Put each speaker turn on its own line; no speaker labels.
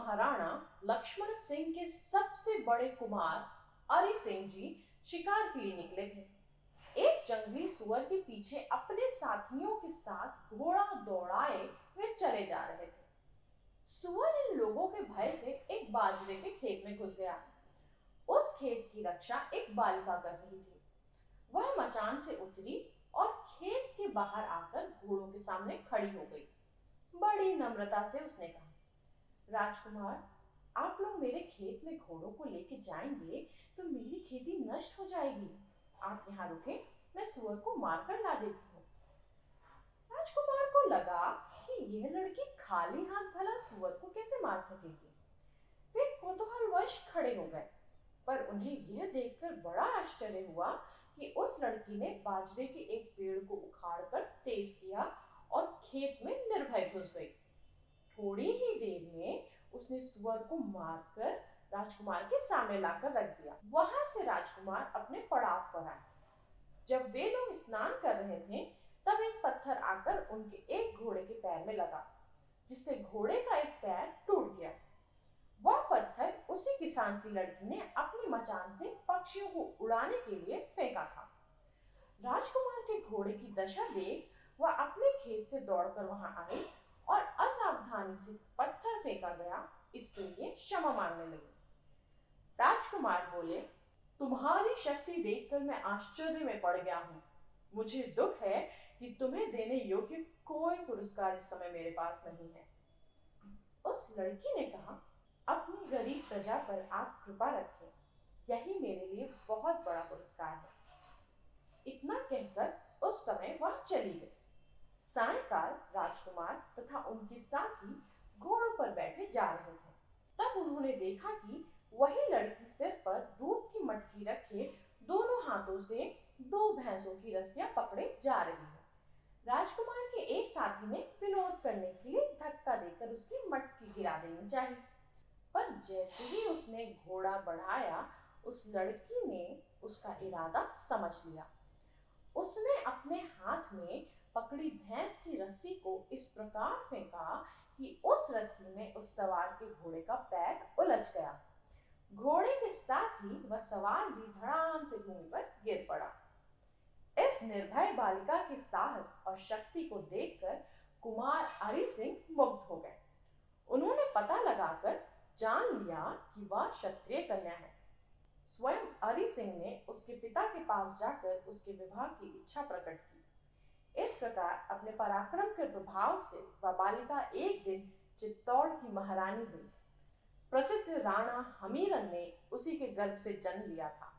महाराणा लक्ष्मण सिंह के सबसे बड़े कुमार अरि सिंह जी शिकार के लिए निकले थे। एक जंगली सुअर के पीछे अपने साथियों के साथ घोड़ा दौड़ाए वे चले जा रहे थे। सुअर इन लोगों के भय से एक बाजरे के खेत में घुस गया। उस खेत की रक्षा एक बालिका कर रही थी। वह मचान से उतरी और खेत के बाहर आकर घोड़ों के सामने खड़ी हो गई। बड़ी नम्रता से उसने कहा, राजकुमार, आप लोग मेरे खेत में घोड़ों को लेके जाएंगे तो मेरी खेती नष्ट हो जाएगी। आप यहाँ रुके, मैं सुअर को मारकर ला देती हूँ। राजकुमार को लगा कि यह लड़की खाली हाथ भला सुअर को कैसे मार सकेगी। वे कौतूहलवश खड़े हो गए, पर उन्हें यह देखकर बड़ा आश्चर्य हुआ कि उस लड़की ने बाजरे के एक पेड़ को उखाड़कर तेज किया और खेत में निर्भय घुस गई। थोड़ी ही देर में उसने सुअर को मारकर राजकुमार के सामने लाकर रख दिया। वहां से राजकुमार अपने पड़ाव पर आए। जब वे लोग स्नान कर रहे थे, तब एक पत्थर आकर उनके एक घोड़े के पैर में लगा, जिससे घोड़े का एक पैर टूट गया। वह पत्थर उसी किसान की लड़की ने अपनी मचान से पक्षियों को उड़ाने के लिए फेंका था। राजकुमार के घोड़े की दशा देख वह अपने खेत से दौड़कर वहां आई और असावधानी से पत्थर फेंका गया, इसके लिए क्षमा मांगने लगी। राजकुमार बोले, तुम्हारी शक्ति देखकर मैं आश्चर्य में पड़ गया हूँ। मुझे दुख है कि तुम्हें देने योग्य कोई पुरस्कार इस समय मेरे पास नहीं है। उस लड़की ने कहा, अपनी गरीब प्रजा पर आप कृपा रखें, यही मेरे लिए बहुत बड़ा पुरस्कार है। इतना कहकर उस समय वह चली गई। सायंकाल राजकुमार तथा उनके साथी घोड़ों पर बैठे जा रहे थे। तब उन्होंने देखा कि वही लड़की सिर पर दूध की मटकी रखे दोनों हाथों से दो भैंसों की रस्सियां पकड़े जा रही है। राजकुमार के एक साथी ने विनोद करने के लिए धक्का देकर उसकी मटकी गिरा देनी चाहिए, पर जैसे ही उसने घोड़ा बढ़ाया, उस लड़की ने उसका इरादा समझ लिया। उसने अपने हाथ में पकड़ी भैंस की रस्सी को इस प्रकार फेंका कि उस रस्सी में उस सवार के घोड़े का पैर उलझ गया। घोड़े के साथ ही वह सवार भी धड़ाम से भूमि पर गिर पड़ा। इस निर्भय बालिका के साहस और शक्ति को देखकर कुमार अरि सिंह मुग्ध हो गए। उन्होंने पता लगाकर जान लिया कि वह क्षत्रिय कन्या है। स्वयं अरि सिंह ने उसके पिता के पास जाकर उसके विवाह की इच्छा प्रकट की। इस प्रकार अपने पराक्रम के प्रभाव से वह बालिका एक दिन चित्तौड़ की महारानी हुई। प्रसिद्ध राणा हमीरन ने उसी के गर्भ से जन्म लिया था।